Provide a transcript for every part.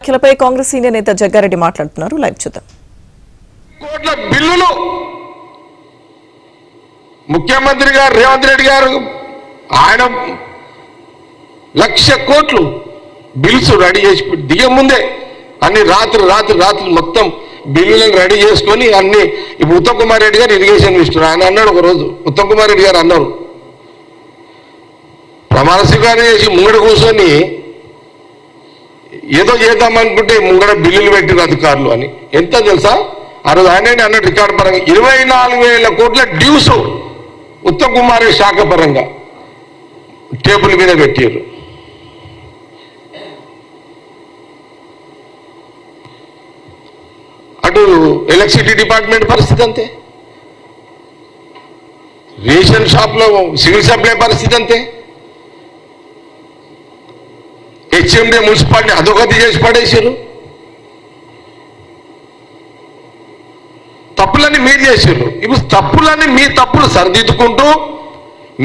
వ్యాఖ్యలపై కాంగ్రెస్ సీనియర్ నేత జగ్గారెడ్డి మాట్లాడుతున్నారు. లైవ్ చూద్దాం. కోట్ల బిల్లులు ముఖ్యమంత్రి గారు రేవంత్ రెడ్డి గారు ఆయన 1,00,000 కోట్లు బిల్స్ రెడీ చేసి దిగే ముందే అన్ని రాత్రి మొత్తం బిల్లులను రెడీ చేసుకొని అన్ని ఇప్పుడు ఉత్తమ్ కుమార్ రెడ్డి గారు ఇరిగేషన్ మినిస్టర్ ఆయన అన్నాడు ఒకరోజు ఉత్తమ్ కుమార్ రెడ్డి గారు అన్నారు ప్రమాణ స్వీకారం చేసి ముంగడ కూర్చొని ఏదో చేద్దామనుకుంటే ముంగడ బిల్లులు పెట్టిన అధికారులు అని ఎంత తెలుసా ఆ రోజు ఆయన అన్నట్టు రికార్డు పరంగా 24,000 కోట్ల డ్యూస్ ఉత్తమ్ కుమార్ శాఖ పరంగా టేబుల్ మీద పెట్టారు. అటు ఎలక్ట్రిసిటీ డిపార్ట్మెంట్ పరిస్థితి అంతే, రేషన్ షాప్లో సివిల్ సప్లై పరిస్థితి అంతే, హెచ్ఎండి మున్సిపాలిటీ అధోగతి చేసి పడేసారు. తప్పులన్నీ మీరు చేసారు. ఇప్పుడు తప్పులన్నీ మీ తప్పులు సరిదిద్దుకుంటూ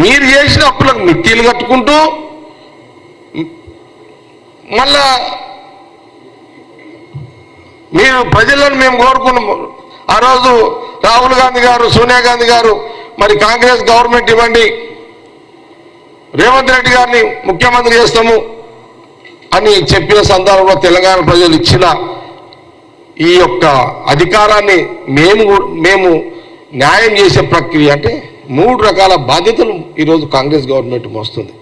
మీరు చేసిన అప్పులకు మిత్తీలు కట్టుకుంటూ మళ్ళా మీరు ప్రజలను మేము కోరుకున్నాము. ఆ రోజు రాహుల్ గాంధీ గారు సోనియా గాంధీ గారు మరి కాంగ్రెస్ గవర్నమెంట్ ఇవ్వండి రేవంత్ రెడ్డి గారిని ముఖ్యమంత్రి చేస్తాము అని చెప్పిన సందర్భంలో తెలంగాణ ప్రజలు ఇచ్చిన ఈ యొక్క అధికారాన్ని మేము న్యాయం చేసే ప్రక్రియ అంటే 3 రకాల బాధ్యతలు ఈరోజు కాంగ్రెస్ గవర్నమెంట్ మోస్తుంది.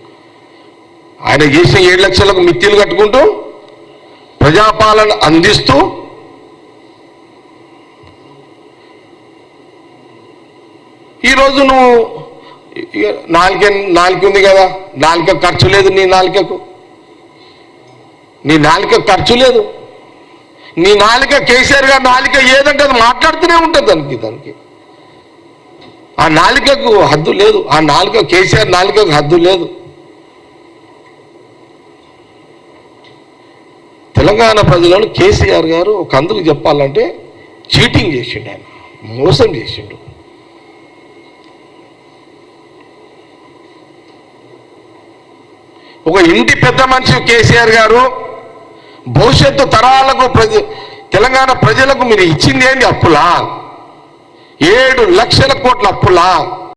ఆయన చేసిన 7 లక్షలకు మిత్తీలు కట్టుకుంటూ ప్రజాపాలన అందిస్తూ ఈరోజు నువ్వు నాలుక ఉంది కదా, నాలుక ఖర్చు లేదు, నీ నాలుక ఖర్చు లేదు. నీ నాలుక కేసీఆర్ గారి నాలుక ఏదంటే అది మాట్లాడుతూనే ఉంటుంది. దానికి ఆ నాలుకకు హద్దు లేదు. ఆ నాలుక కేసీఆర్ నాలుకకు హద్దు లేదు. తెలంగాణ ప్రజలను కేసీఆర్ గారు ఒక అందుకు చెప్పాలంటే చీటింగ్ చేసిండు, ఆయన మోసం చేసిండు. ఒక ఇంటి పెద్ద మనిషి కేసీఆర్ గారు భవిష్యత్తు తరాలకు తెలంగాణ ప్రజలకు మీరు ఇచ్చింది ఏంటి అప్పులా? 7 లక్షల కోట్ల అప్పులా?